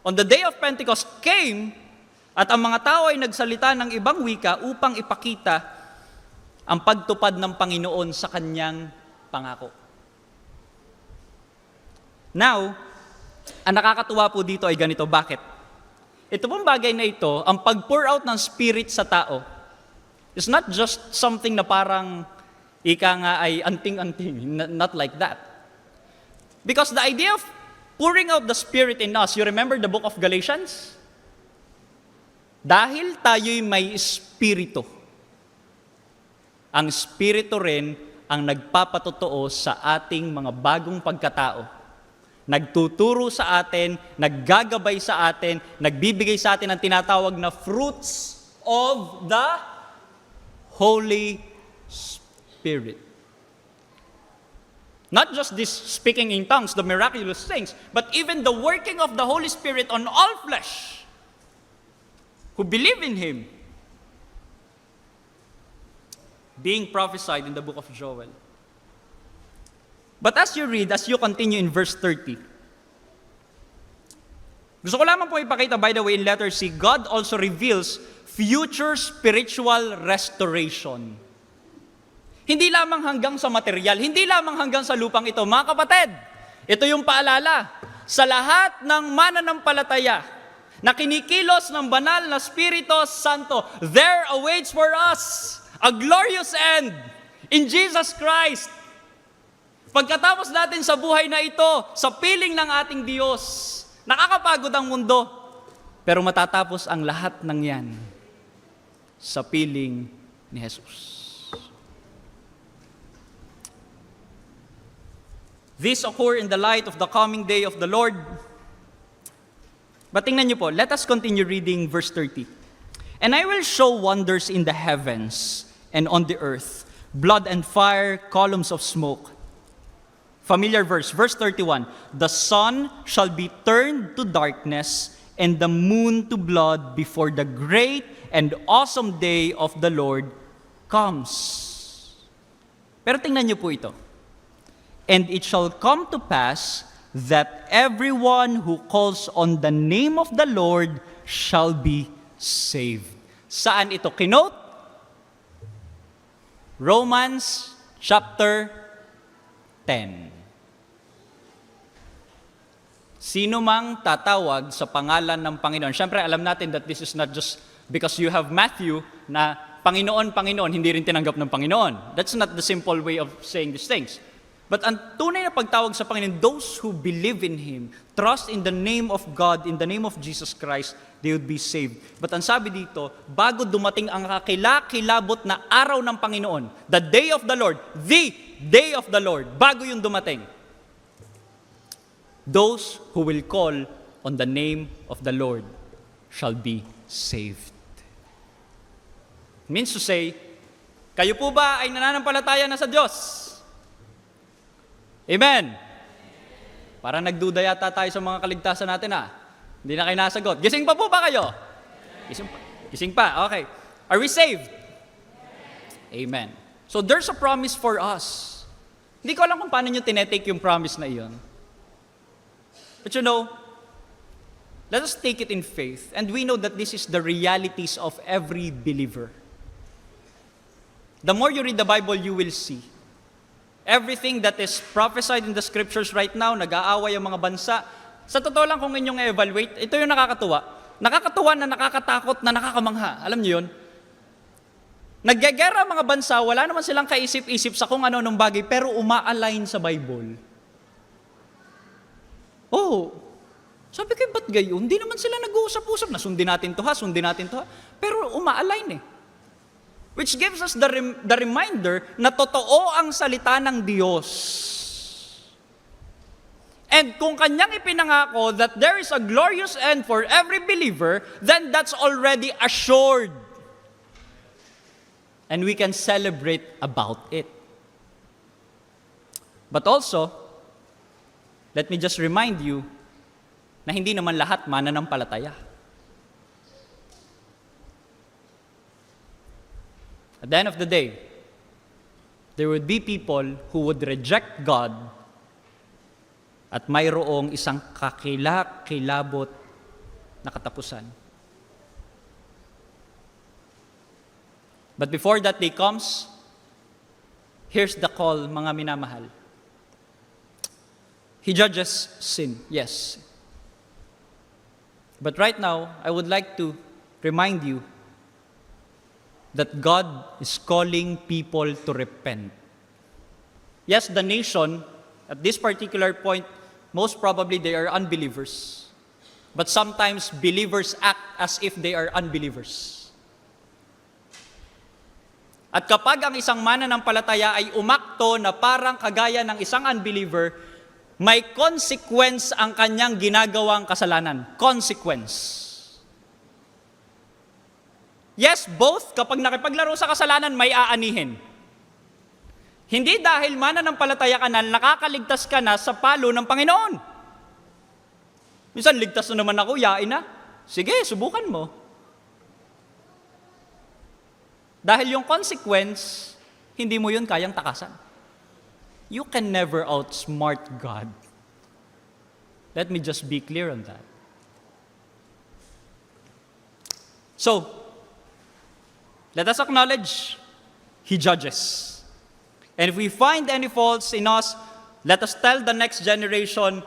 on the day of Pentecost came at ang mga tao ay nagsalita ng ibang wika upang ipakita ang pagtupad ng Panginoon sa kanyang pangako. Now, ang nakakatuwa po dito ay ganito. Bakit? Ito pong bagay na ito, ang pag-pour out ng Spirit sa tao, is not just something na parang ika nga ay anting-anting. Not like that. Because the idea of pouring out the Spirit in us, you remember the book of Galatians? Dahil tayo'y may Espiritu. Ang Espiritu rin ang nagpapatotoo sa ating mga bagong pagkatao. Nagtuturo sa atin, naggagabay sa atin, nagbibigay sa atin ng tinatawag na fruits of the Holy Spirit. Not just this speaking in tongues, the miraculous things, but even the working of the Holy Spirit on all flesh who believe in Him, being prophesied in the book of Joel. But as you read, as you continue in verse 30, gusto ko lamang po ipakita, by the way, in letter C, God also reveals future spiritual restoration. Hindi lamang hanggang sa material, hindi lamang hanggang sa lupang ito. Mga kapatid, ito yung paalala. Sa lahat ng mananampalataya na kinikilos ng banal na Espiritu Santo, there awaits for us a glorious end in Jesus Christ. Pagkatapos natin sa buhay na ito, sa piling ng ating Diyos, nakakapagod ang mundo, pero matatapos ang lahat ng yan sa piling ni Jesus. This occur in the light of the coming day of the Lord. But tingnan niyo po, let us continue reading verse 30. And I will show wonders in the heavens and on the earth, blood and fire, columns of smoke. Familiar verse, verse 31. The sun shall be turned to darkness and the moon to blood before the great and awesome day of the Lord comes. Pero tingnan niyo po ito. And it shall come to pass that everyone who calls on the name of the Lord shall be saved. Saan ito kinote? Romans chapter 10. Sino mang tatawag sa pangalan ng Panginoon. Siyempre, alam natin that this is not just because you have Matthew na Panginoon, Panginoon, hindi rin tinanggap ng Panginoon. That's not the simple way of saying these things. But ang tunay na pagtawag sa Panginoon, those who believe in Him, trust in the name of God, in the name of Jesus Christ, they would be saved. But ang sabi dito, bago dumating ang kakilakilabot na araw ng Panginoon, the day of the Lord, the day of the Lord, bago yung dumating, those who will call on the name of the Lord shall be saved. It means to say, kayo po ba ay nananampalataya na sa Diyos? Amen. Parang nagduda yata tayo sa mga kaligtasan natin Hindi na kayo nasagot. Gising pa po ba kayo? Gising pa. Okay. Are we saved? Amen. So there's a promise for us. Hindi ko alam kung paano nyo tinetake yung promise na iyon. But you know, let us take it in faith. And we know that this is the realities of every believer. The more you read the Bible, you will see everything that is prophesied in the scriptures right now, nag-aaway ang mga bansa. Sa totoo lang, kung inyong evaluate, ito yung nakakatuwa. Nakakatuwa na nakakatakot na nakakamangha. Alam niyo yun? Naggegera ang mga bansa, wala naman silang kaisip-isip sa kung ano-anong bagay, pero uma-align sa Bible. Oh, sabi ko, ba't gayon? Hindi naman sila nag-uusap-usap na sundin natin to ha. Pero uma-align Which gives us the reminder na totoo ang salita ng Diyos. And kung kanyang ipinangako that there is a glorious end for every believer, then that's already assured. And we can celebrate about it. But also, let me just remind you na hindi naman lahat mananampalataya. At the end of the day, there would be people who would reject God at mayroong isang kakilakilabot na katapusan. But before that day comes, here's the call, mga minamahal. He judges sin, yes. But right now, I would like to remind you that God is calling people to repent. Yes, the nation, at this particular point, most probably they are unbelievers. But sometimes believers act as if they are unbelievers. At kapag ang isang mananampalataya ay umakto na parang kagaya ng isang unbeliever, may consequence ang kanyang ginagawang kasalanan. Consequence. Yes, both. Kapag nakipaglaro sa kasalanan, may aanihin. Hindi dahil mananampalataya ka na, nakakaligtas ka na sa palo ng Panginoon. Minsan, ligtas na naman ako, yain na. Sige, subukan mo. Dahil yung consequence, hindi mo yun kayang takasan. You can never outsmart God. Let me just be clear on that. So, let us acknowledge He judges. And if we find any faults in us, let us tell the next generation,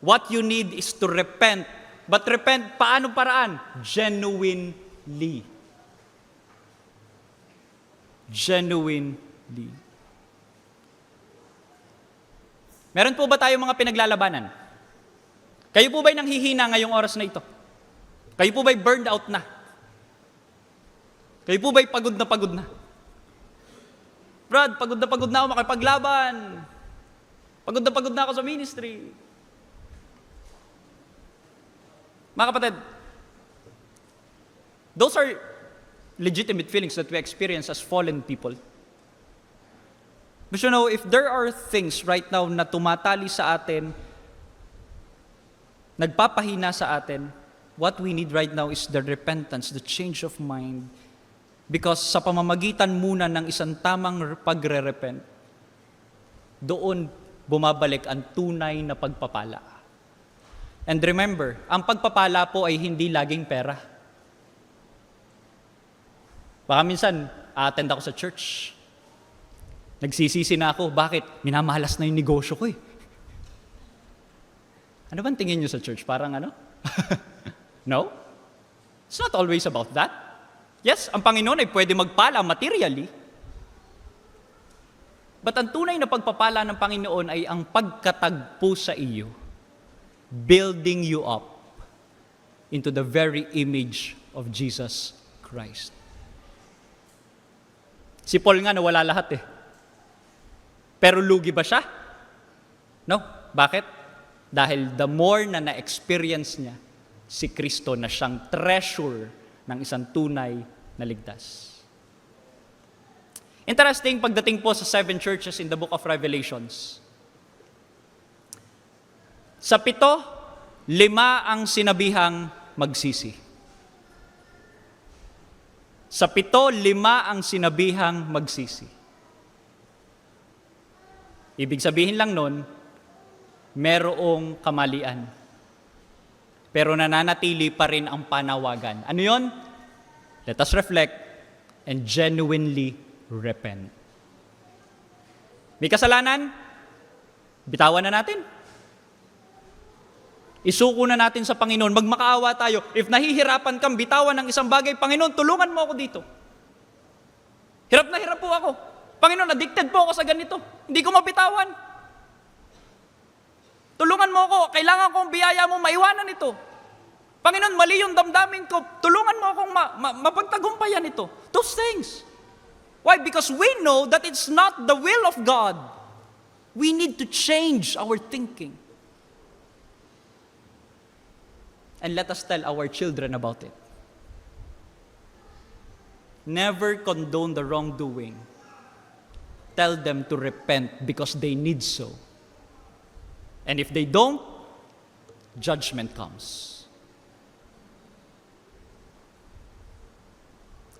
what you need is to repent. But repent, paano paraan? Genuinely. Genuinely. Meron po ba tayong mga pinaglalabanan? Kayo po ba'y nanghihina ngayong oras na ito? Kayo po ba'y burned out na? Kayo po ba'y pagod na? Brad, pagod na ako makipaglaban. Pagod na ako sa ministry. Mga kapatid, those are legitimate feelings that we experience as fallen people. But you know, if there are things right now na tumatali sa atin, nagpapahina sa atin, what we need right now is the repentance, the change of mind. Because sa pamamagitan muna ng isang tamang pagre-repent, doon bumabalik ang tunay na pagpapala. And remember, ang pagpapala po ay hindi laging pera. Baka minsan, attend ako sa church. Nagsisisi na ako. Bakit? Minamalas na yung negosyo ko eh. Ano bang tingin nyo sa church? Parang ano? No? It's not always about that. Yes, ang Panginoon ay pwede magpala materially. But ang tunay na pagpapala ng Panginoon ay ang pagkatagpo sa iyo, building you up into the very image of Jesus Christ. Si Paul nga nawala lahat eh. Pero lugi ba siya? No. Bakit? Dahil the more na na-experience niya si Kristo na siyang treasure ng isang tunay na ligtas. Interesting pagdating po sa 7 churches in the book of Revelations. Sa 7, 5 ang sinabihang magsisi. Sa 7, 5 ang sinabihang magsisi. Ibig sabihin lang nun, merong kamalian. Pero nananatili pa rin ang panawagan. Ano yon? Let us reflect and genuinely repent. May kasalanan? Bitawan na natin. Isuko na natin sa Panginoon. Magmakaawa tayo. If nahihirapan kang bitawan ng isang bagay, Panginoon, tulungan mo ako dito. Hirap na hirap po ako. Panginoon, addicted po ako sa ganito. Hindi ko mabitawan. Tulungan mo ako. Kailangan kong biyaya mo maiwanan ito. Panginoon, mali yung damdamin ko. Tulungan mo akong mapagtagumpayan ito. Those things. Why? Because we know that it's not the will of God. We need to change our thinking. And let us tell our children about it. Never condone the wrongdoing. Tell them to repent because they need so. And if they don't, judgment comes.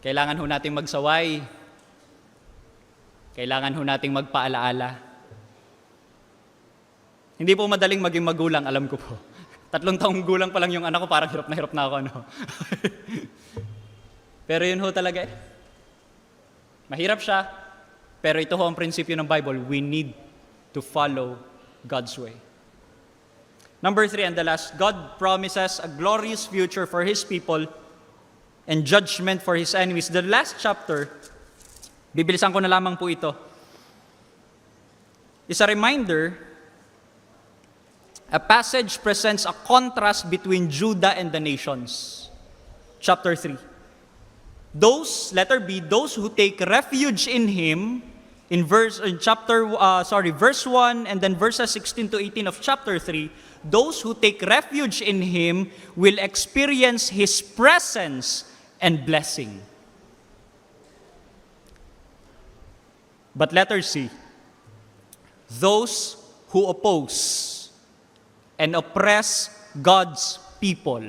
Kailangan ho nating magsaway. Kailangan ho nating magpaalaala. Hindi po madaling maging magulang, alam ko po. 3 taong gulang pa lang yung anak ko, parang hirap na ako. Ano? Pero yun ho talaga eh. Mahirap siya, pero ito ho ang prinsipyo ng Bible. We need to follow God's way. Number 3 and the last, God promises a glorious future for His people and judgment for His enemies. The last chapter, bibilisan ko na lamang po ito, is a reminder. A passage presents a contrast between Judah and the nations. Chapter 3. Those, letter B, those who take refuge in Him, verse 1 and then verses 16 to 18 of chapter 3, those who take refuge in Him will experience His presence and blessing. But letter C, those who oppose and oppress God's people.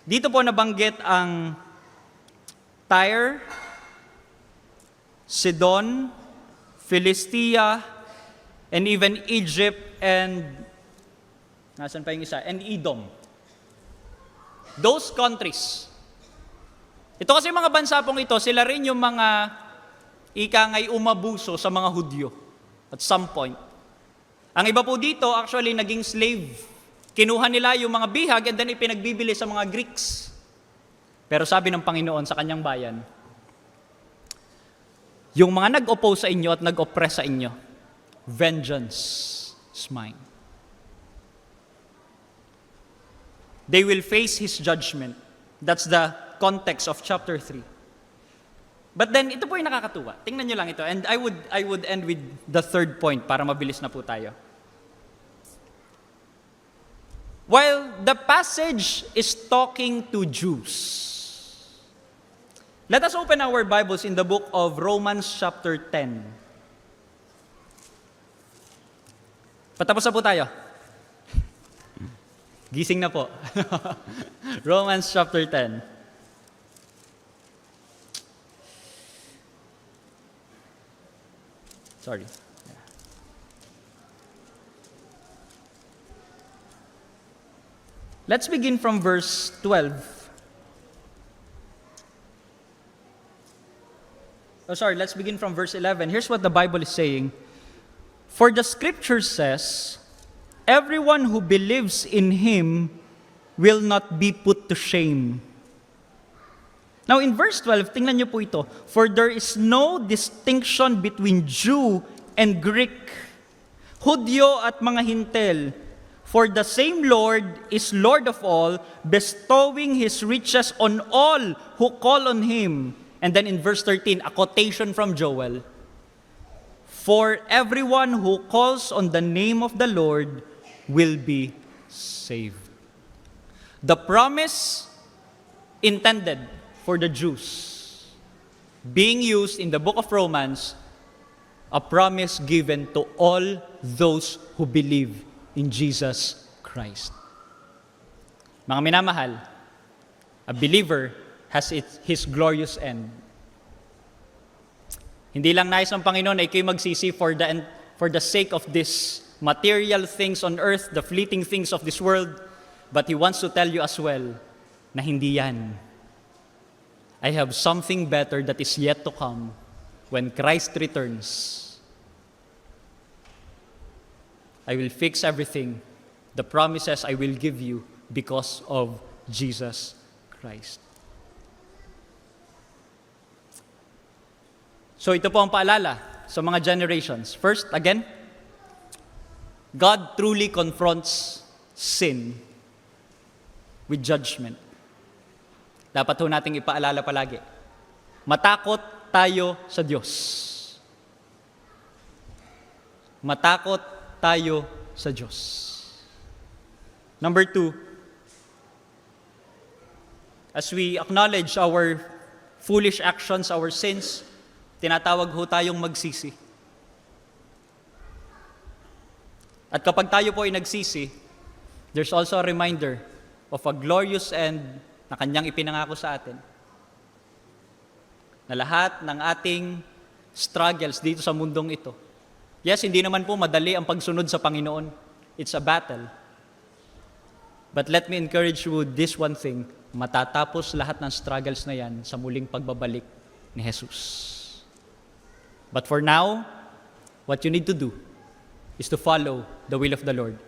Dito po nabanggit ang Tyre, Sidon, Philistia, and even Egypt and nasan pa yung isa? And Edom. Those countries. Ito kasi mga bansa pong ito, sila rin yung mga ikangay umabuso sa mga Hudyo at some point. Ang iba po dito, actually, naging slave. Kinuha nila yung mga bihag and then ipinagbibili sa mga Greeks. Pero sabi ng Panginoon sa kanyang bayan, yung mga nag-oppose sa inyo at nag-oppress sa inyo, vengeance is mine. They will face His judgment. That's the context of chapter 3. But then, ito po yung nakakatuwa. Tingnan nyo lang ito. And I would end with the third point para mabilis na po tayo. While the passage is talking to Jews, let us open our Bibles in the book of Romans chapter 10. Patapos na po tayo. Gising na po. Romans chapter 10. Sorry. Let's begin from verse 12. Let's begin from verse 11. Here's what the Bible is saying. For the scripture says, everyone who believes in Him will not be put to shame. Now in verse 12, tingnan niyo po ito. For there is no distinction between Jew and Greek, Hudyo at mga Hintil. For the same Lord is Lord of all, bestowing His riches on all who call on Him. And then in verse 13, a quotation from Joel. For everyone who calls on the name of the Lord will be saved. The promise intended for the Jews, being used in the book of Romans, a promise given to all those who believe in Jesus Christ. Mga minamahal, a believer has his glorious end. Hindi lang nais ng Panginoon ay kayo magsisi for the sake of this material things on earth, the fleeting things of this world, but He wants to tell you as well na hindi yan. I have something better that is yet to come when Christ returns. I will fix everything. The promises I will give you because of Jesus Christ. So ito po ang paalala sa mga generations. First, again, God truly confronts sin with judgment. Dapat ho nating ipaalala palagi. Matakot tayo sa Diyos. Matakot tayo sa Diyos. Number 2, as we acknowledge our foolish actions, our sins, tinatawag ho tayong magsisi. At kapag tayo po ay nagsisi, there's also a reminder of a glorious end na Kanyang ipinangako sa atin. Na lahat ng ating struggles dito sa mundong ito, yes, hindi naman po madali ang pagsunod sa Panginoon. It's a battle. But let me encourage you with this one thing, matatapos lahat ng struggles na yan sa muling pagbabalik ni Jesus. But for now, what you need to do is to follow the will of the Lord.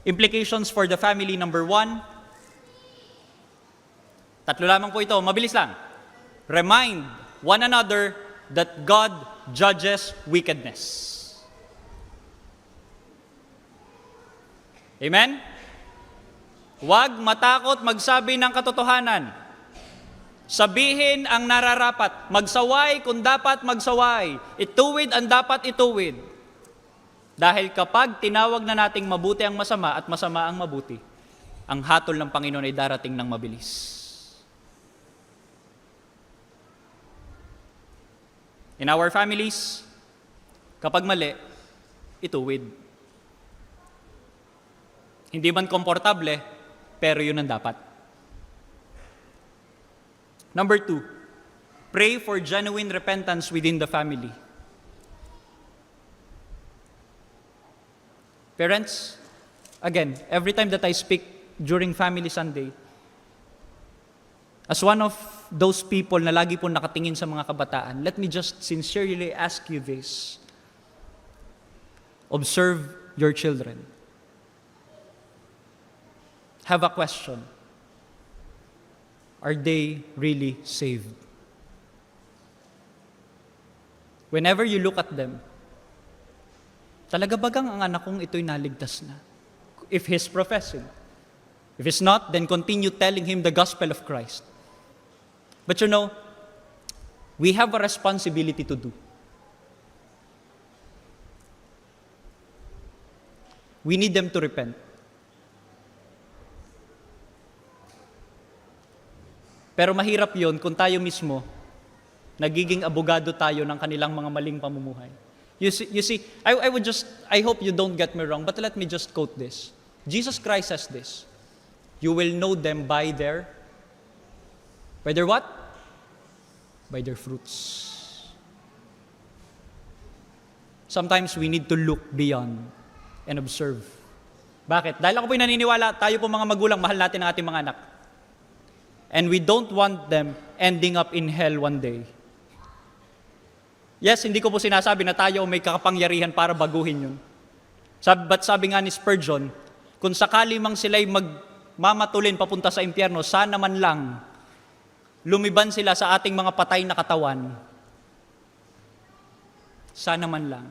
Implications for the family, number 1, tatlo lamang po ito, mabilis lang. Remind one another that God judges wickedness. Amen? Huwag matakot magsabi ng katotohanan. Sabihin ang nararapat. Magsaway kung dapat magsaway. Ituwid ang dapat ituwid. Dahil kapag tinawag na nating mabuti ang masama at masama ang mabuti, ang hatol ng Panginoon ay darating ng mabilis. In our families, kapag mali, ituwid. Hindi man komportable, pero yun ang dapat. Number 2, pray for genuine repentance within the family. Parents, again, every time that I speak during Family Sunday, as one of those people na lagi po nakatingin sa mga kabataan, let me just sincerely ask you this. Observe your children. Have a question. Are they really saved? Whenever you look at them, talaga bagang ang anak kong ito'y naligtas na? If he's professing. If he's not, then continue telling him the gospel of Christ. But you know, we have a responsibility to do. We need them to repent. Pero mahirap yon kung tayo mismo, nagiging abogado tayo ng kanilang mga maling pamumuhay. You see, I hope you don't get me wrong, but let me just quote this. Jesus Christ says this, you will know them by their what? By their fruits. Sometimes we need to look beyond and observe. Bakit? Dahil ako po'y naniniwala, tayo po mga magulang, mahal natin ang ating mga anak. And we don't want them ending up in hell one day. Yes, hindi ko po sinasabi na tayo may kakapangyarihan para baguhin yun. But sabi nga ni Spurgeon, kung sakali mang sila'y magmamatulin papunta sa impyerno, sana man lang lumiban sila sa ating mga patay na katawan. Sana man lang.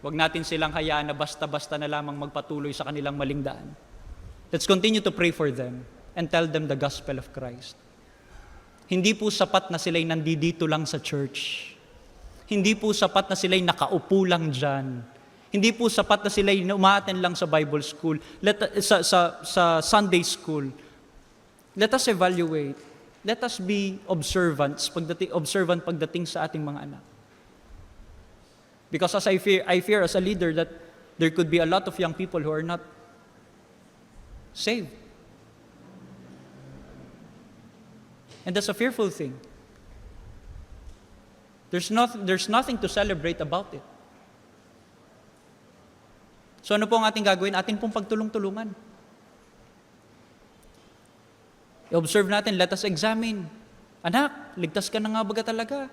Huwag natin silang hayaan na basta-basta na lamang magpatuloy sa kanilang maling daan. Let's continue to pray for them and tell them the gospel of Christ. Hindi po sapat na sila'y nandito lang sa church. Hindi po sapat na sila'y nakaupo lang dyan. Hindi po sapat na sila'y umaattend lang sa Bible school, sa Sunday school. Let us evaluate. Let us be observant pagdating sa ating mga anak. Because as I fear as a leader that there could be a lot of young people who are not saved. And that's a fearful thing. There's nothing to celebrate about it. So ano po ang ating gagawin? Atin pong pagtulong-tulungan. I-observe natin, let us examine. Anak, ligtas ka na nga baga talaga?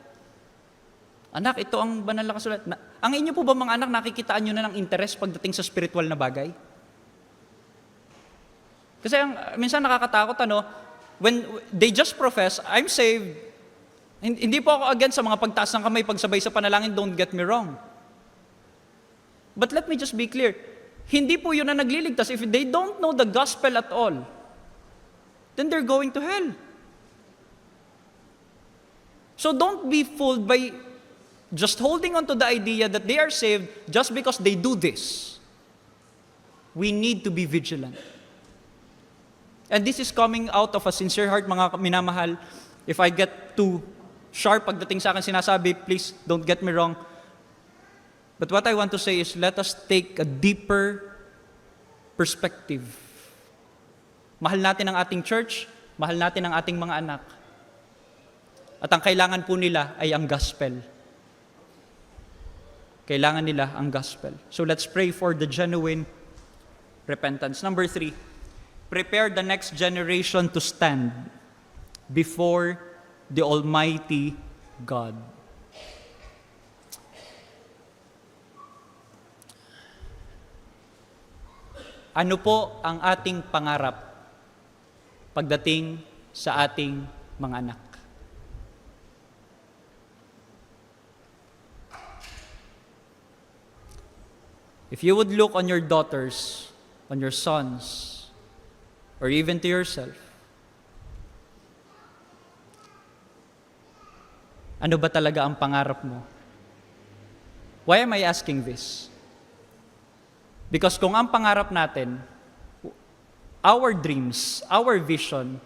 Anak, ito ang banal na kasulat. Ang inyo po ba mga anak, nakikitaan nyo na ng interest pagdating sa spiritual na bagay? Kasi minsan nakakatakot, when they just profess, I'm saved. Hindi po ako against sa mga pagtaas ng kamay, pagsabay sa panalangin, don't get me wrong. But let me just be clear, hindi po yun na nagliligtas. If they don't know the gospel at all, then they're going to hell. So don't be fooled by just holding on to the idea that they are saved just because they do this. We need to be vigilant. And this is coming out of a sincere heart, mga minamahal. If I get too sharp pagdating sa akin sinasabi, please don't get me wrong. But what I want to say is, let us take a deeper perspective. Mahal natin ang ating church, mahal natin ang ating mga anak. At ang kailangan po nila ay ang gospel. Kailangan nila ang gospel. So let's pray for the genuine repentance. Number 3, prepare the next generation to stand before the Almighty God. Ano po ang ating pangarap pagdating sa ating mga anak? If you would look on your daughters, on your sons, or even to yourself, Ano ba talaga ang pangarap mo? Why am I asking this? Because kung ang pangarap natin, our dreams, our vision,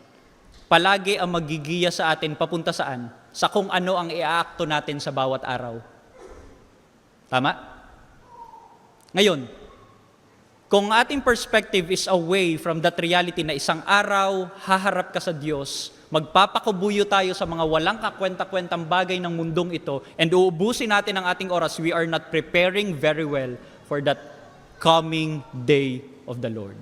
palagi ang magigiya sa atin papunta saan? Sa kung ano ang iaakto natin sa bawat araw. Tama? Ngayon, kung ating perspective is away from that reality na isang araw, haharap ka sa Diyos, magpapakubuyo tayo sa mga walang kakwenta-kwentang bagay ng mundong ito, and uubusin natin ang ating oras, we are not preparing very well for that coming day of the Lord.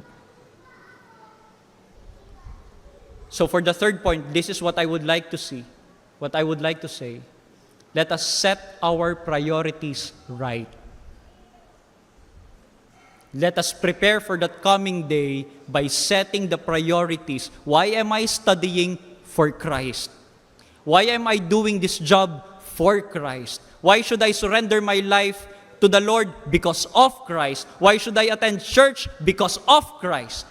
So for the third point, this is what I would like to see, what I would like to say. Let us set our priorities right. Let us prepare for that coming day by setting the priorities. Why am I studying? For Christ. Why am I doing this job? For Christ. Why should I surrender my life to the Lord? Because of Christ. Why should I attend church? Because of Christ.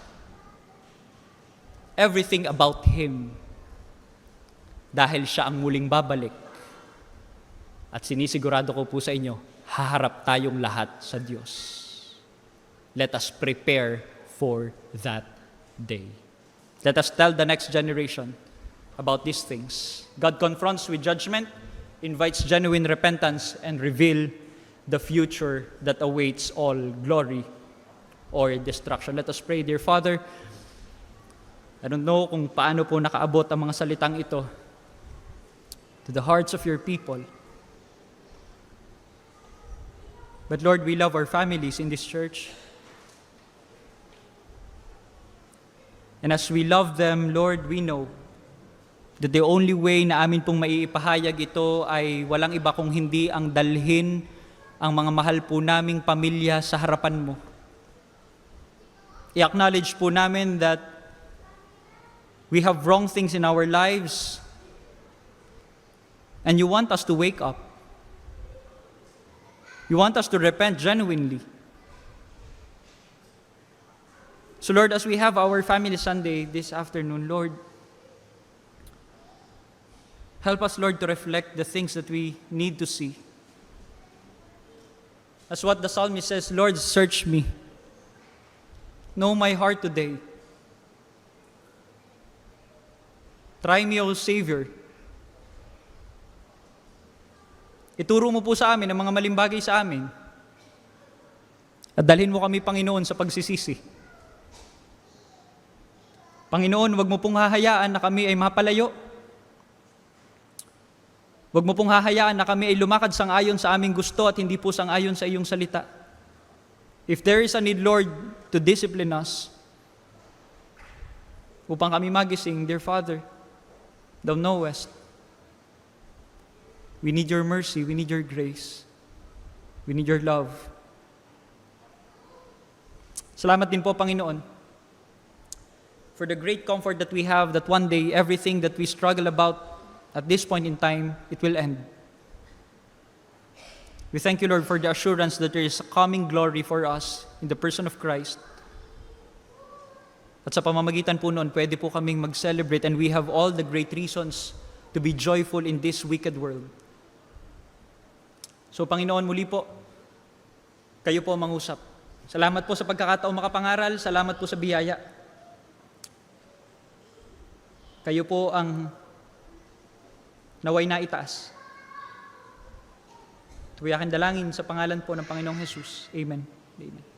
Everything about Him. Dahil siya ang muling babalik. At sinisigurado ko po sa inyo, haharap tayong lahat sa Diyos. Let us prepare for that day. Let us tell the next generation about these things. God confronts with judgment, invites genuine repentance, and reveal the future that awaits all glory or destruction. Let us pray. Dear Father, I don't know kung paano po nakaabot ang mga salitang ito to the hearts of your people. But Lord, we love our families in this church. And as we love them, Lord, we know that the only way na amin pong maiipahayag ito ay walang iba kung hindi ang dalhin ang mga mahal po naming pamilya sa harapan mo. I-acknowledge po namin that we have wrong things in our lives and you want us to wake up. You want us to repent genuinely. So Lord, as we have our Family Sunday this afternoon, Lord, help us, Lord, to reflect the things that we need to see. As what the psalmist says, Lord, search me. Know my heart today. Try me, O Savior. Ituro mo po sa amin ang mga maling bagay sa amin. At dalhin mo kami, Panginoon, sa pagsisisi. Panginoon, wag mo pong hahayaan na kami ay mapalayo. Wag mo pong hahayaan na kami ay lumakad sang-ayon sa aming gusto at hindi po sang-ayon sa iyong salita. If there is a need, Lord, to discipline us, upang kami magising, Dear Father, Thou knowest, we need your mercy, we need your grace, we need your love. Salamat din po, Panginoon, for the great comfort that we have that one day, everything that we struggle about at this point in time, it will end. We thank you, Lord, for the assurance that there is a coming glory for us in the person of Christ. At sa pamamagitan po noon, pwede po kaming mag-celebrate and we have all the great reasons to be joyful in this wicked world. So, Panginoon, muli po, kayo po ang mangusap. Salamat po sa pagkakataong makapangaral. Salamat po sa biyaya. Kayo po ang naway na itaas. Ito ay aking dalangin sa pangalan po ng Panginoong Jesus. Amen. Amen.